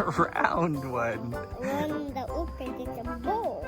round one. One that opens is a bowl.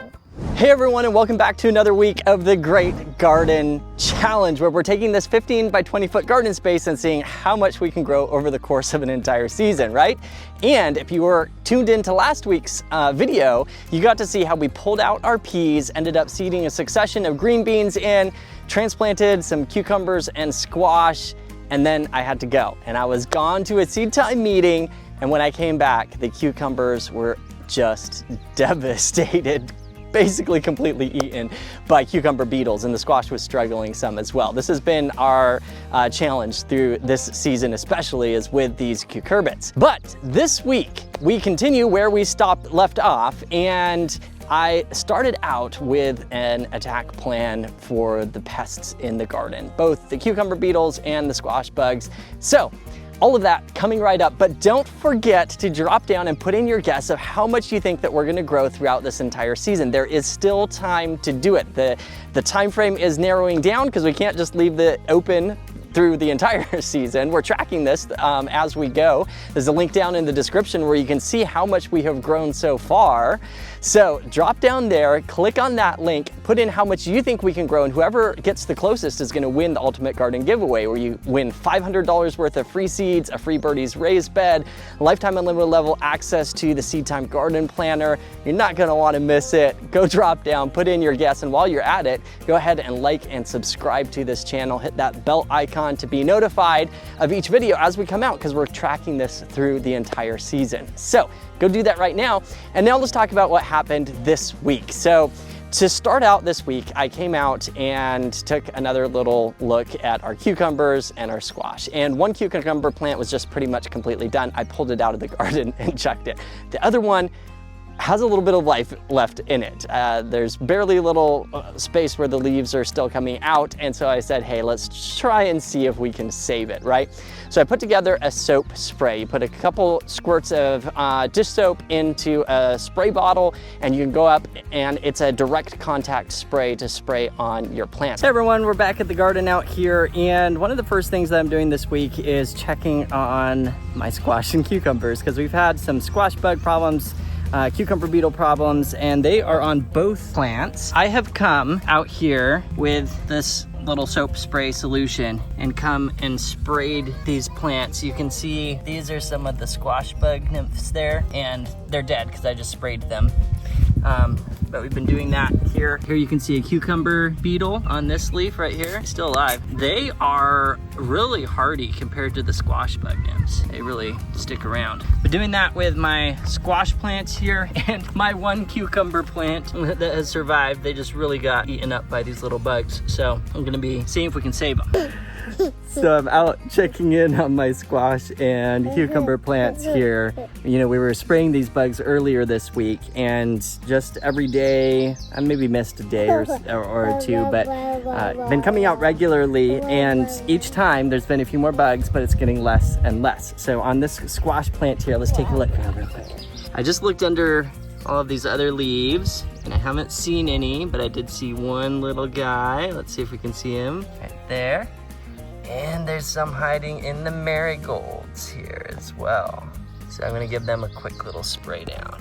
Hey everyone, and welcome back to another week of the Great Garden Challenge, where we're taking this 15 by 20 foot garden space and seeing how much we can grow over the course of an entire season, right? And if you were tuned into last week's video, you got to see how we pulled out our peas, ended up seeding a succession of green beans in, transplanted some cucumbers and squash, and then I had to go. And I was gone to a SeedTime meeting, and when I came back, the cucumbers were just devastated, basically completely eaten by cucumber beetles, and the squash was struggling some as well. This has been our challenge through this season, especially, is with these cucurbits. But this week, we continue where we left off, and I started out with an attack plan for the pests in the garden, both the cucumber beetles and the squash bugs. So all of that coming right up, but don't forget to drop down and put in your guess of how much you think that we're gonna grow throughout this entire season. There is still time to do it. The time frame is narrowing down because we can't just leave it open through the entire season. We're tracking this as we go. There's a link down in the description where you can see how much we have grown so far. So drop down there, click on that link, put in how much you think we can grow, and whoever gets the closest is gonna win the Ultimate Garden Giveaway, where you win $500 worth of free seeds, a free Birdie's raised bed, lifetime unlimited level access to the SeedTime Garden Planner. You're not gonna wanna miss it. Go drop down, put in your guess, and while you're at it, go ahead and like and subscribe to this channel. Hit that bell icon to be notified of each video as we come out, because we're tracking this through the entire season. So go do that right now. And now let's talk about what happened this week. So to start out this week, I came out and took another little look at our cucumbers and our squash. And one cucumber plant was just pretty much completely done. I pulled it out of the garden and checked it. The other one has a little bit of life left in it. There's barely a little space where the leaves are still coming out, and so I said, hey, let's try and see if we can save it, right? So I put together a soap spray. You put a couple squirts of dish soap into a spray bottle, and you can go up, and it's a direct contact spray to spray on your plants. Hey everyone, we're back at the garden out here, and one of the first things that I'm doing this week is checking on my squash and cucumbers, because we've had some squash bug problems, cucumber beetle problems, and they are on both plants. I have come out here with this little soap spray solution and come and sprayed these plants. You can see these are some of the squash bug nymphs there, and they're dead because I just sprayed them. But we've been doing that here. Here you can see a cucumber beetle on this leaf right here, still alive. They are really hardy compared to the squash bug nymphs. They really stick around. But doing that with my squash plants here and my one cucumber plant that has survived. They just really got eaten up by these little bugs. So I'm gonna be seeing if we can save them. So I'm out checking in on my squash and cucumber plants here. You know, we were spraying these bugs earlier this week, and just every day, I maybe missed a day or two, but been coming out regularly, and each time there's been a few more bugs, but it's getting less and less. So on this squash plant here, let's take a look real quick. I just looked under all of these other leaves, and I haven't seen any, but I did see one little guy. Let's see if we can see him right there. And there's some hiding in the marigolds here as well. So I'm gonna give them a quick little spray down.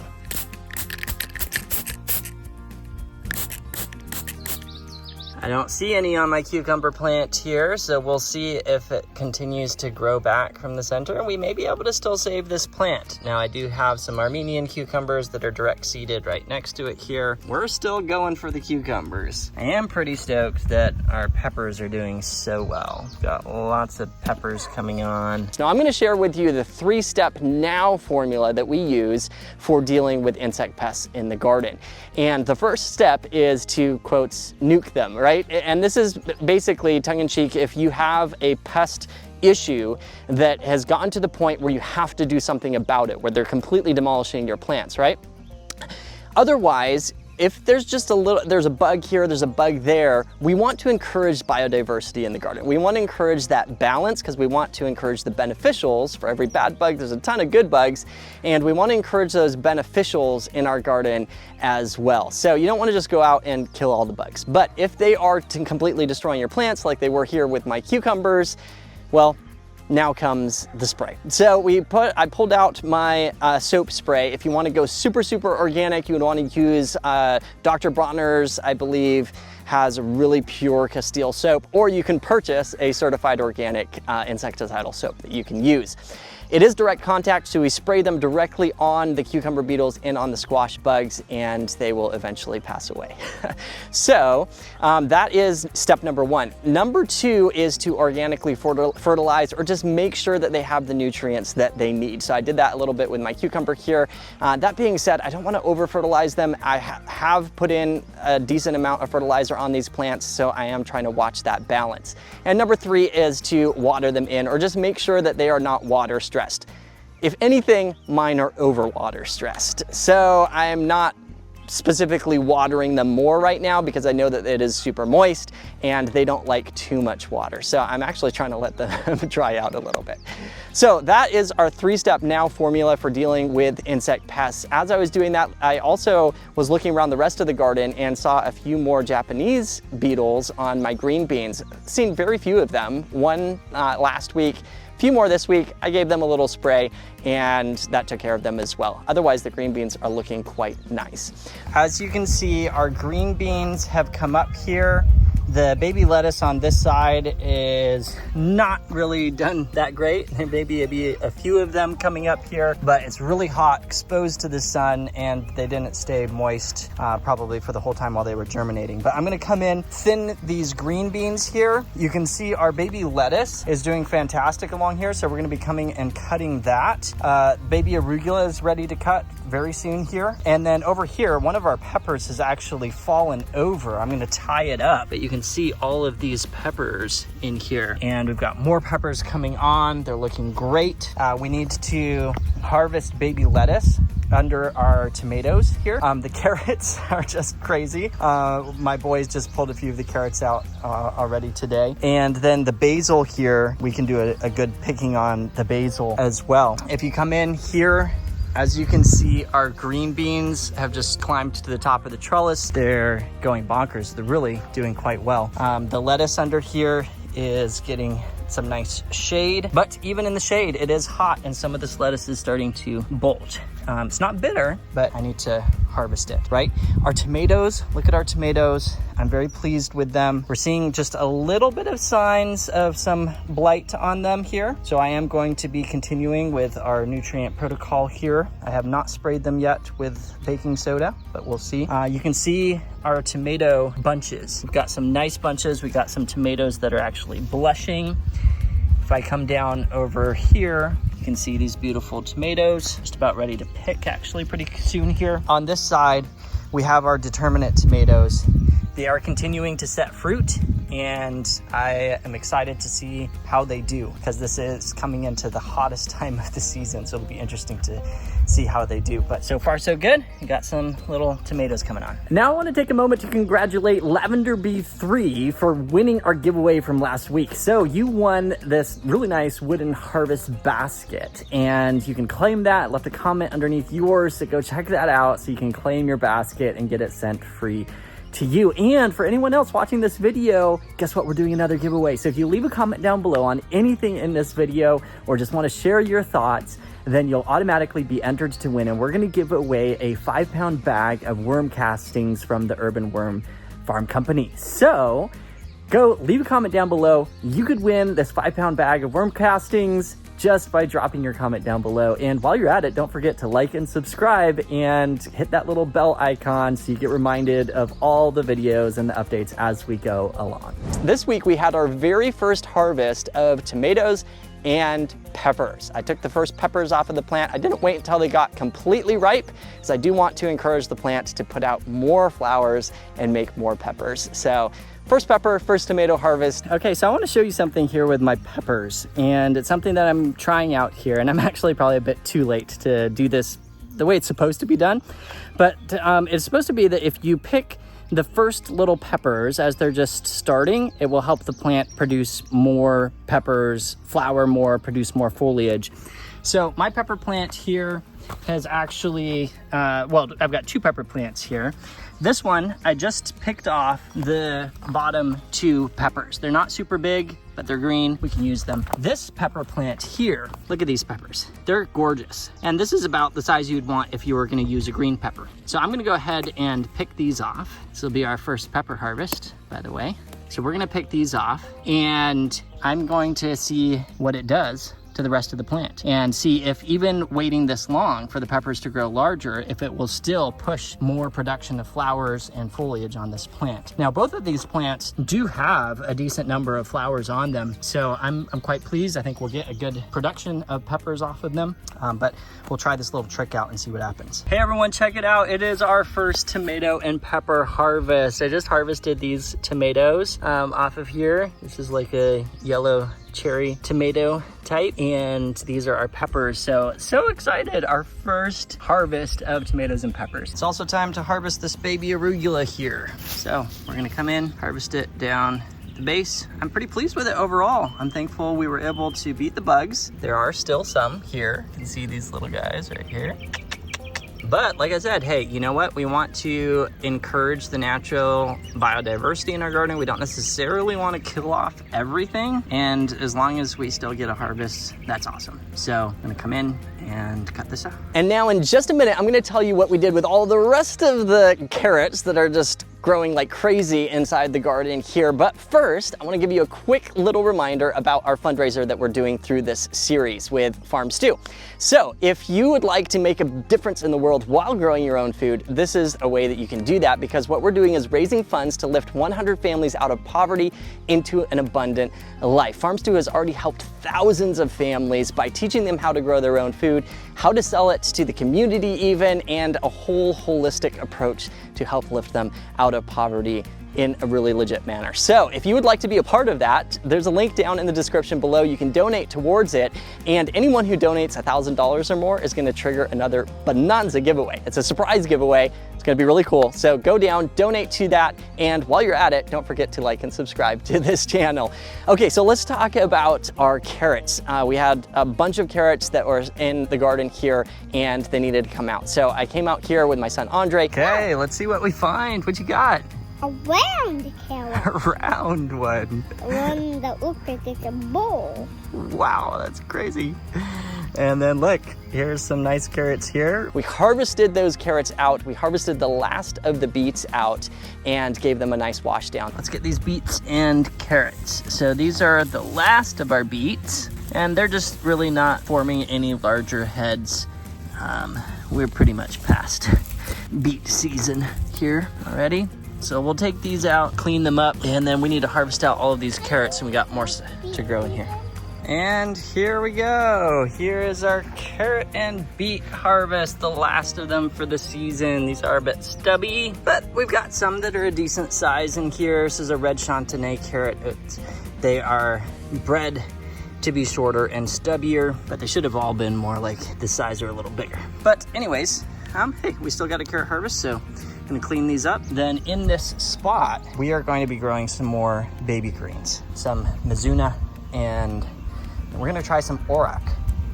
I don't see any on my cucumber plant here, so we'll see if it continues to grow back from the center, and we may be able to still save this plant. Now I do have some Armenian cucumbers that are direct seeded right next to it here. We're still going for the cucumbers. I am pretty stoked that our peppers are doing so well. We've got lots of peppers coming on. Now I'm gonna share with you the 3-step now formula that we use for dealing with insect pests in the garden. And the first step is to, quotes, nuke them, right? And this is basically tongue-in-cheek. If you have a pest issue that has gotten to the point where you have to do something about it, where they're completely demolishing your plants, right? Otherwise, if there's just there's a bug here, there's a bug there, we want to encourage biodiversity in the garden. We want to encourage that balance because we want to encourage the beneficials. For every bad bug, there's a ton of good bugs, and we want to encourage those beneficials in our garden as well. So you don't want to just go out and kill all the bugs. But if they are completely destroying your plants like they were here with my cucumbers, well, now comes the spray. So I pulled out my soap spray. If you want to go super, super organic, you would want to use Dr. Bronner's, I believe, has a really pure Castile soap, or you can purchase a certified organic insecticidal soap that you can use. It is direct contact, so we spray them directly on the cucumber beetles and on the squash bugs, and they will eventually pass away. So that is step number 1. Number 2 is to organically fertilize, or just make sure that they have the nutrients that they need. So I did that a little bit with my cucumber here. That being said, I don't want to over fertilize them. I have put in a decent amount of fertilizer on these plants, so I am trying to watch that balance. And number 3 is to water them in, or just make sure that they are not water stressed. If anything, mine are over water stressed. So I am not specifically watering them more right now because I know that it is super moist and they don't like too much water. So I'm actually trying to let them dry out a little bit. So that is our 3-step now formula for dealing with insect pests. As I was doing that, I also was looking around the rest of the garden and saw a few more Japanese beetles on my green beans. Seen very few of them. One last week, few more this week. I gave them a little spray and that took care of them as well. Otherwise, the green beans are looking quite nice. As you can see, our green beans have come up here. The baby lettuce on this side is not really done that great. There may be a few of them coming up here, but it's really hot, exposed to the sun, and they didn't stay moist probably for the whole time while they were germinating. But I'm gonna come in, thin these green beans here. You can see our baby lettuce is doing fantastic along here, so we're gonna be coming and cutting that. Baby arugula is ready to cut very soon here. And then over here, one of our peppers has actually fallen over. I'm gonna tie it up, but you can see all of these peppers in here. And we've got more peppers coming on. They're looking great. We need to harvest baby lettuce under our tomatoes here. The carrots are just crazy. My boys just pulled a few of the carrots out already today. And then the basil here, we can do a good picking on the basil as well. If you come in here, as you can see, our green beans have just climbed to the top of the trellis. They're going bonkers. They're really doing quite well. The lettuce under here is getting some nice shade, but even in the shade, it is hot and some of this lettuce is starting to bolt. It's not bitter, but I need to harvest it, right? Our tomatoes, look at our tomatoes. I'm very pleased with them. We're seeing just a little bit of signs of some blight on them here. So I am going to be continuing with our nutrient protocol here. I have not sprayed them yet with baking soda, but we'll see. You can see our tomato bunches. We've got some nice bunches. We got some tomatoes that are actually blushing. If I come down over here, you can see these beautiful tomatoes, just about ready to pick actually pretty soon here. On this side, we have our determinate tomatoes. They are continuing to set fruit, and I am excited to see how they do because this is coming into the hottest time of the season, so it'll be interesting to see how they do. But so far so good. We got some little tomatoes coming on. Now I want to take a moment to congratulate Lavender Bee 3 for winning our giveaway from last week. So you won this really nice wooden harvest basket, and you can claim that. Left a comment underneath yours, so go check that out so you can claim your basket and get it sent free to you. And for anyone else watching this video, guess what? We're doing another giveaway. So if you leave a comment down below on anything in this video or just want to share your thoughts, then you'll automatically be entered to win. And we're going to give away a 5-pound bag of worm castings from the Urban Worm Farm Company. So go leave a comment down below. You could win this 5-pound bag of worm castings just by dropping your comment down below. And while you're at it, don't forget to like and subscribe and hit that little bell icon so you get reminded of all the videos and the updates as we go along. This week we had our very first harvest of tomatoes and peppers. I took the first peppers off of the plant. I didn't wait until they got completely ripe because I do want to encourage the plant to put out more flowers and make more peppers. So first pepper, first tomato harvest. Okay, so I want to show you something here with my peppers, and it's something that I'm trying out here, and I'm actually probably a bit too late to do this the way it's supposed to be done. But it's supposed to be that if you pick the first little peppers as they're just starting, it will help the plant produce more peppers, flower more, produce more foliage. So my pepper plant here has actually, well, I've got 2 pepper plants here. This one, I just picked off the bottom 2 peppers. They're not super big. but they're green. We can use them. This pepper plant here, look at these peppers. They're gorgeous. And this is about the size you'd want if you were gonna use a green pepper. So I'm gonna go ahead and pick these off. This will be our first pepper harvest, by the way. So we're gonna pick these off, and I'm going to see what it does to the rest of the plant and see if even waiting this long for the peppers to grow larger, if it will still push more production of flowers and foliage on this plant. Now, both of these plants do have a decent number of flowers on them, so I'm quite pleased. I think we'll get a good production of peppers off of them, but we'll try this little trick out and see what happens. Hey everyone, check it out. It is our first tomato and pepper harvest. I just harvested these tomatoes off of here. This is like a yellow cherry tomato type, and these are our peppers. So excited, our first harvest of tomatoes and peppers. It's also time to harvest this baby arugula here. So we're gonna come in, harvest it down the base. I'm pretty pleased with it overall. I'm thankful we were able to beat the bugs. There are still some here. You can see these little guys right here. But like I said, hey, you know what? We want to encourage the natural biodiversity in our garden. We don't necessarily want to kill off everything. And as long as we still get a harvest, that's awesome. So I'm gonna come in and cut this out. And now in just a minute, I'm gonna tell you what we did with all the rest of the carrots that are just growing like crazy inside the garden here. But first, I wanna give you a quick little reminder about our fundraiser that we're doing through this series with Farm Stew. So if you would like to make a difference in the world while growing your own food, this is a way that you can do that, because what we're doing is raising funds to lift 100 families out of poverty into an abundant life. Farm Stew has already helped thousands of families by teaching them how to grow their own food, how to sell it to the community even, and a whole holistic approach to help lift them out of poverty in a really legit manner. So if you would like to be a part of that, there's a link down in the description below. You can donate towards it, and anyone who donates $1,000 or more is gonna trigger another bonanza giveaway. It's a surprise giveaway. It's gonna be really cool. So go down, donate to that, and while you're at it, don't forget to like and subscribe to this channel. Okay, so let's talk about our carrots. We had a bunch of carrots that were in the garden here, and they needed to come out. So I came out here with my son Andre. Okay, let's see what we find. What you got? A round carrot. A round one. One that looks like it's a bowl. Wow, that's crazy. And then look, here's some nice carrots here. We harvested those carrots out. We harvested the last of the beets out and gave them a nice wash down. Let's get these beets and carrots. So these are the last of our beets, and they're just really not forming any larger heads. We're pretty much past beet season here already. So we'll take these out, clean them up, and then we need to harvest out all of these carrots, and we got more to grow in here. And here we go. Here is our carrot and beet harvest, the last of them for the season. These are a bit stubby, but we've got some that are a decent size in here. This is a red Chantenay carrot. They are bred to be shorter and stubbier, but they should have all been more like this size or a little bigger. But anyways, hey, we still got a carrot harvest, so I'm gonna clean these up. Then in this spot, we are going to be growing some more baby greens, some Mizuna, and we're gonna try some Orach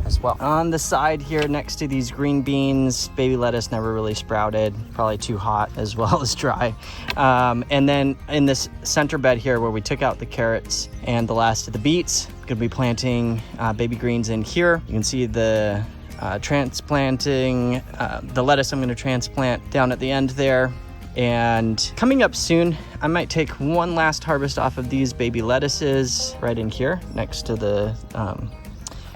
as well. On the side here next to these green beans, baby lettuce never really sprouted, probably too hot as well as dry. And then in this center bed here where we took out the carrots and the last of the beets, gonna be planting baby greens in here. You can see the transplanting the lettuce. I'm going to transplant down at the end there. And coming up soon, I might take one last harvest off of these baby lettuces right in here next to the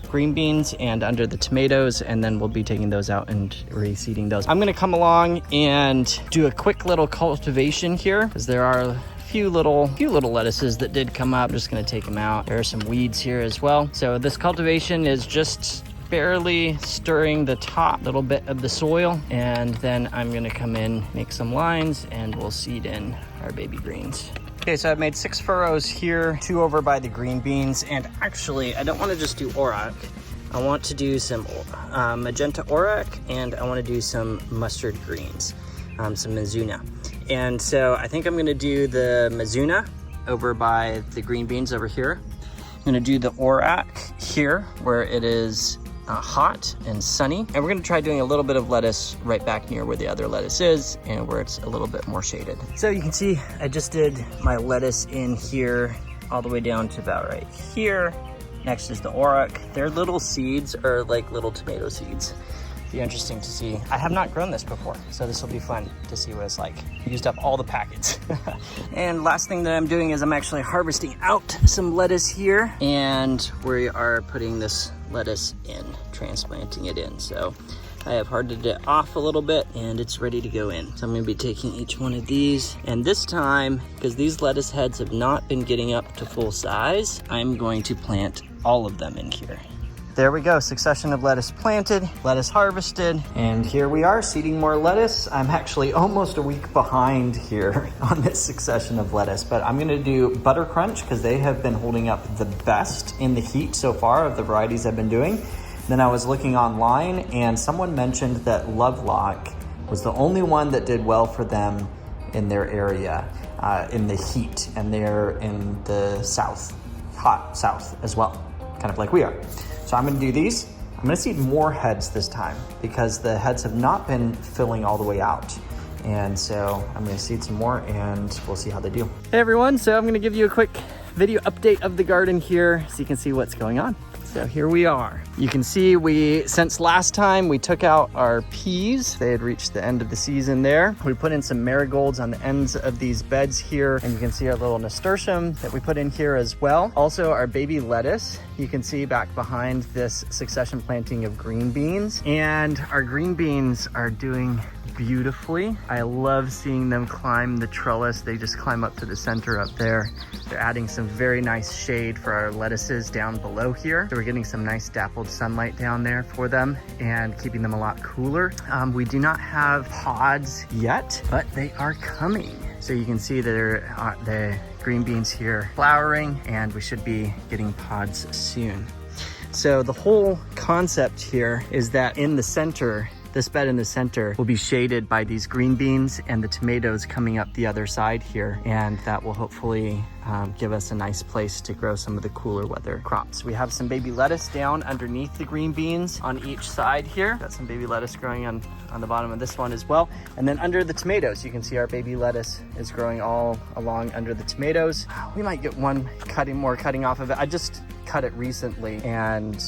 green beans and under the tomatoes, and then we'll be taking those out and reseeding those. I'm going to come along and do a quick little cultivation here, because there are a few little lettuces that did come up. I'm just going to take them out. There are some weeds here as well. So this cultivation is just barely stirring the top little bit of the soil, and then I'm gonna come in, make some lines, and we'll seed in our baby greens. Okay, so I've made 6 furrows here, 2 over by the green beans, and actually I don't want to just do Orach. I want to do some magenta Orach, and I want to do some mustard greens, some Mizuna. And so I think I'm gonna do the Mizuna over by the green beans over here. I'm gonna do the Orach here where it is hot and sunny, and we're going to try doing a little bit of lettuce right back near where the other lettuce is and where it's a little bit more shaded. So you can see I just did my lettuce in here all the way down to about right here. Next is the Orach. Their little seeds are like little tomato seeds. Be interesting to see. I have not grown this before, so this will be fun to see what it's like. Used up all the packets. And last thing that I'm doing is I'm actually harvesting out some lettuce here, and we are putting this lettuce in, transplanting it in. So I have hardened it off a little bit and it's ready to go in. So I'm gonna be taking each one of these, and this time, because these lettuce heads have not been getting up to full size, I'm going to plant all of them in here. There we go, succession of lettuce planted, lettuce harvested, and here we are seeding more lettuce. I'm actually almost a week behind here on this succession of lettuce, but I'm gonna do Buttercrunch because they have been holding up the best in the heat so far of the varieties I've been doing. Then I was looking online and someone mentioned that Lovelock was the only one that did well for them in their area, in the heat, and they're in the south, hot south as well, kind of like we are. So I'm gonna do these. I'm gonna seed more heads this time because the heads have not been filling all the way out. And so I'm gonna seed some more and we'll see how they do. Hey everyone, so I'm gonna give you a quick video update of the garden here so you can see what's going on. So here we are. You can see since last time we took out our peas. They had reached the end of the season there. We put in some marigolds on the ends of these beds here, and you can see our little nasturtium that we put in here as well. Also our baby lettuce, you can see back behind this succession planting of green beans. And our green beans are doing beautifully. I love seeing them climb the trellis. They just climb up to the center up there. They're adding some very nice shade for our lettuces down below here. So we're getting some nice dappled sunlight down there for them and keeping them a lot cooler. We do not have pods yet, but they are coming. So you can see that the green beans here flowering, and we should be getting pods soon. So the whole concept here is that in the center, this bed in the center will be shaded by these green beans and the tomatoes coming up the other side here. And that will hopefully give us a nice place to grow some of the cooler weather crops. We have some baby lettuce down underneath the green beans on each side here. Got some baby lettuce growing on the bottom of this one as well. And then under the tomatoes, you can see our baby lettuce is growing all along under the tomatoes. We might get one more cutting off of it. I just cut it recently and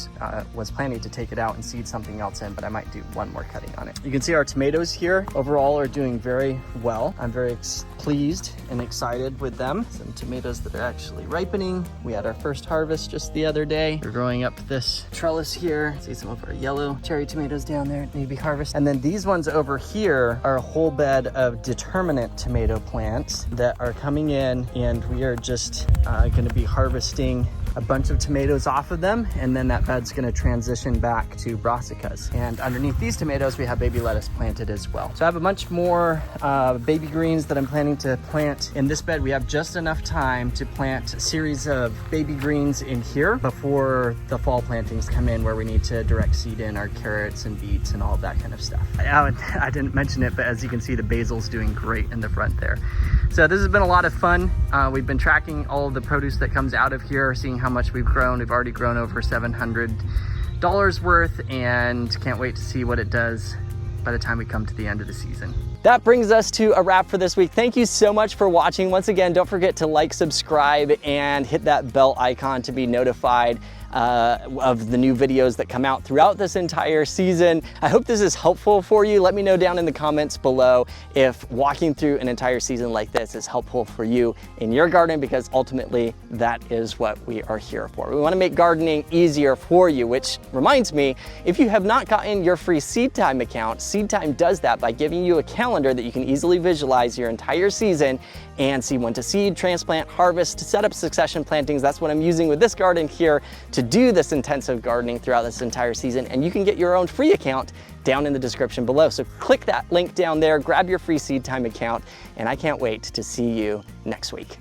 was planning to take it out and seed something else in, but I might do one more cutting on it. You can see our tomatoes here overall are doing very well. I'm very pleased and excited with them. Some tomatoes that are actually ripening. We had our first harvest just the other day. We're growing up this trellis here. See some of our yellow cherry tomatoes down there that need to be harvested. And then these ones over here are a whole bed of determinate tomato plants that are coming in, and we are just going to be harvesting a bunch of tomatoes off of them, and then that bed's gonna transition back to brassicas. And underneath these tomatoes, we have baby lettuce planted as well. So I have a bunch more baby greens that I'm planning to plant in this bed. We have just enough time to plant a series of baby greens in here before the fall plantings come in, where we need to direct seed in our carrots and beets and all of that kind of stuff. I didn't mention it, but as you can see, the basil's doing great in the front there. So this has been a lot of fun. We've been tracking all of the produce that comes out of here, seeing how much we've grown. We've already grown over $700 worth, and can't wait to see what it does by the time we come to the end of the season. That brings us to a wrap for this week. Thank you so much for watching. Once again, don't forget to like, subscribe, and hit that bell icon to be notified of the new videos that come out throughout this entire season. I hope this is helpful for you. Let me know down in the comments below if walking through an entire season like this is helpful for you in your garden, because ultimately that is what we are here for. We want to make gardening easier for you, which reminds me, if you have not gotten your free SeedTime account, SeedTime does that by giving you a calendar that you can easily visualize your entire season and see when to seed, transplant, harvest, set up succession plantings. That's what I'm using with this garden here to do this intensive gardening throughout this entire season. And you can get your own free account down in the description below. So click that link down there, grab your free SeedTime account, and I can't wait to see you next week.